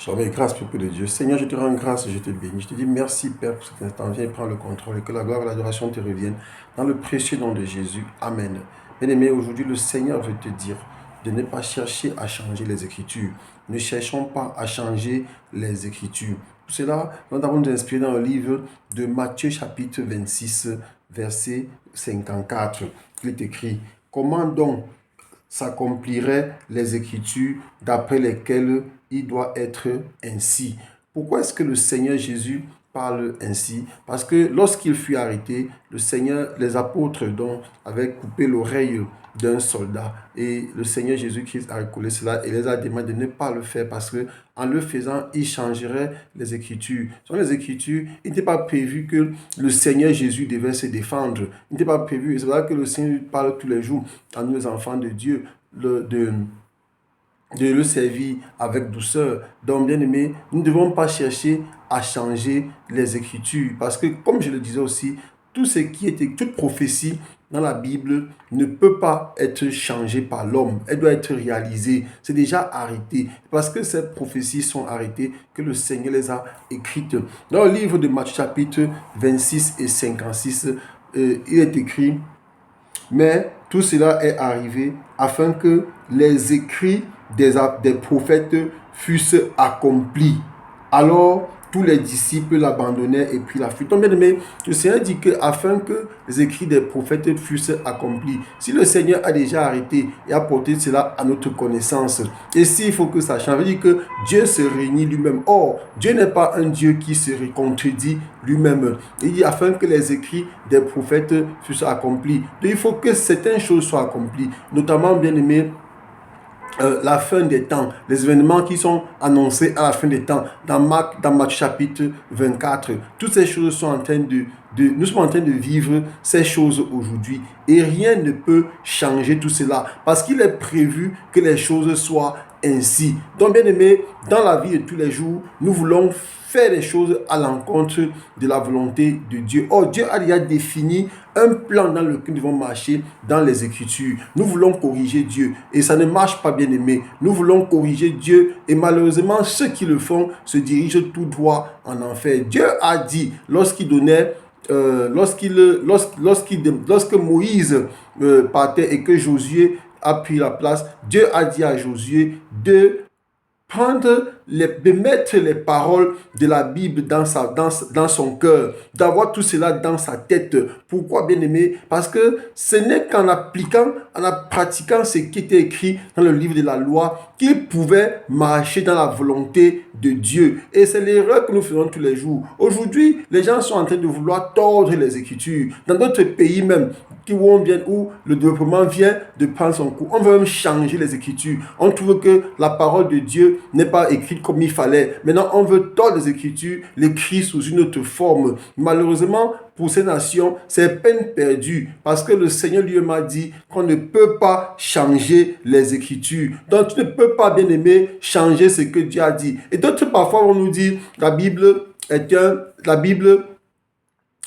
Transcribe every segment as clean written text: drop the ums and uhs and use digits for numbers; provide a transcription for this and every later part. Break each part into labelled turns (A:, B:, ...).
A: Sois grâce, peuple de Dieu. Seigneur, je te rends grâce, je te bénis. Je te dis merci, Père, pour cet instant. Viens prendre le contrôle et que la gloire et l'adoration te reviennent dans le précieux nom de Jésus. Amen. Bien-aimé, aujourd'hui, le Seigneur veut te dire de ne pas chercher à changer les Écritures. Ne cherchons pas à changer les Écritures. Pour cela, nous avons nous inspiré dans le livre de Matthieu, chapitre 26, verset 54. Il est écrit: comment donc s'accompliraient les Écritures d'après lesquelles il doit être ainsi? Pourquoi est-ce que le Seigneur Jésus parle ainsi? Parce que lorsqu'il fut arrêté, le Seigneur, les apôtres donc, avaient coupé l'oreille d'un soldat. Et le Seigneur Jésus-Christ a recollé cela et les a demandé de ne pas le faire parce que en le faisant, il changerait les Écritures. Sur les Écritures, il n'était pas prévu que le Seigneur Jésus devait se défendre. Il n'était pas prévu. Et c'est vrai que le Seigneur parle tous les jours à nous, les enfants de Dieu, de le servir avec douceur. Donc, bien aimé, nous ne devons pas chercher à changer les Écritures. Parce que, comme je le disais aussi, tout ce qui était, toute prophétie dans la Bible ne peut pas être changée par l'homme. Elle doit être réalisée. C'est déjà arrêté. Parce que ces prophéties sont arrêtées, que le Seigneur les a écrites. Dans le livre de Matthieu chapitre 26 et 56, il est écrit: mais tout cela est arrivé afin que les écrits des prophètes fussent accomplis. Alors, tous les disciples l'abandonnèrent et puis la fuite. Donc, bien aimé, le Seigneur dit que afin que les écrits des prophètes fussent accomplis. Si le Seigneur a déjà arrêté et a porté cela à notre connaissance, et s'il faut que ça change, ça veut dire que Dieu se réunit lui-même. Or, Dieu n'est pas un Dieu qui se contredit lui-même. Il dit afin que les écrits des prophètes fussent accomplis. Donc, il faut que certaines choses soient accomplies, notamment, bien aimé, la fin des temps, les événements qui sont annoncés à la fin des temps, dans Matthieu chapitre 24. Toutes ces choses sont en train nous sommes en train de vivre ces choses aujourd'hui. Et rien ne peut changer tout cela. Parce qu'il est prévu que les choses soient ainsi. Donc, bien aimé, dans la vie de tous les jours, nous voulons faire les choses à l'encontre de la volonté de Dieu. Or, Dieu a déjà défini un plan dans lequel nous devons marcher dans les Écritures. Nous voulons corriger Dieu et ça ne marche pas, bien aimé. Nous voulons corriger Dieu et malheureusement, ceux qui le font se dirigent tout droit en enfer. Dieu a dit, lorsqu'il donnait lorsque Moïse partait et que Josué a pris la place, Dieu a dit à Josué de mettre les paroles de la Bible dans son cœur, d'avoir tout cela dans sa tête. Pourquoi, bien aimé? Parce que ce n'est qu'en pratiquant ce qui était écrit dans le livre de la loi qu'il pouvait marcher dans la volonté de Dieu. Et c'est l'erreur que nous faisons tous les jours. Aujourd'hui, les gens sont en train de vouloir tordre les Écritures. Dans d'autres pays même, où le développement vient de prendre son cours, on veut même changer les Écritures. On trouve que la parole de Dieu n'est pas écrite comme il fallait. Maintenant, on veut tordre les Écritures, l'écrire sous une autre forme. Malheureusement, pour ces nations, c'est peine perdue parce que le Seigneur lui-même a dit qu'on ne peut pas changer les Écritures. Donc, tu ne peux pas, bien aimé, changer ce que Dieu a dit. Et d'autres, parfois, vont nous dire la Bible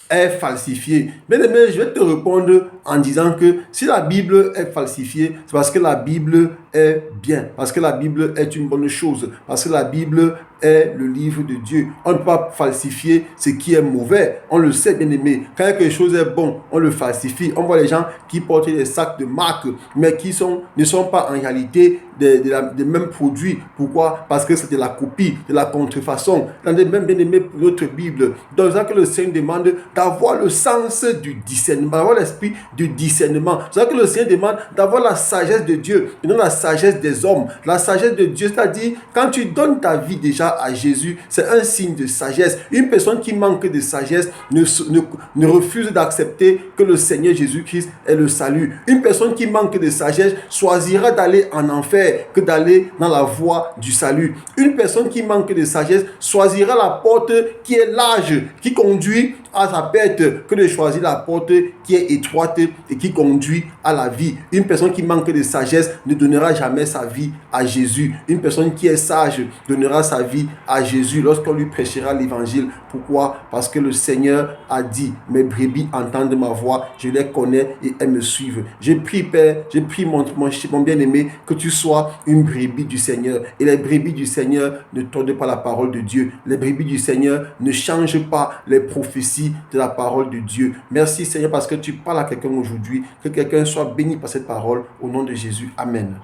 A: est falsifiée. Bien aimé, je vais te répondre en disant que si la Bible est falsifiée, c'est parce que la Bible est bien, parce que la Bible est une bonne chose, parce que la Bible est le livre de Dieu. On ne peut pas falsifier ce qui est mauvais. On le sait, bien aimé. Quand quelque chose est bon, on le falsifie. On voit les gens qui portent des sacs de marque, mais qui ne sont pas en réalité des mêmes produits. Pourquoi? Parce que c'est de la copie, de la contrefaçon. Dans les mêmes, bien aimé, pour notre Bible. Donc, c'est ça que le Seigneur demande d'avoir le sens du discernement, d'avoir l'esprit du discernement. C'est ça que le Seigneur demande d'avoir la sagesse de Dieu et non la sagesse des hommes. La sagesse de Dieu, c'est-à-dire quand tu donnes ta vie déjà à Jésus, c'est un signe de sagesse. Une personne qui manque de sagesse ne refuse d'accepter que le Seigneur Jésus-Christ est le salut. Une personne qui manque de sagesse choisira d'aller en enfer que d'aller dans la voie du salut. Une personne qui manque de sagesse choisira la porte qui est large, qui conduit à sa perte que de choisir la porte qui est étroite et qui conduit à la vie. Une personne qui manque de sagesse ne donnera jamais sa vie à Jésus. Une personne qui est sage donnera sa vie à Jésus lorsqu'on lui prêchera l'évangile. Pourquoi? Parce que le Seigneur a dit, mes brebis entendent ma voix, je les connais et elles me suivent. Je prie, Père, je prie mon bien-aimé, que tu sois une brebis du Seigneur. Et les brebis du Seigneur ne tordent pas la parole de Dieu. Les brebis du Seigneur ne changent pas les prophéties de la parole de Dieu. Merci Seigneur parce que tu parles à quelqu'un aujourd'hui. Que quelqu'un soit béni par cette parole. Au nom de Jésus. Amen.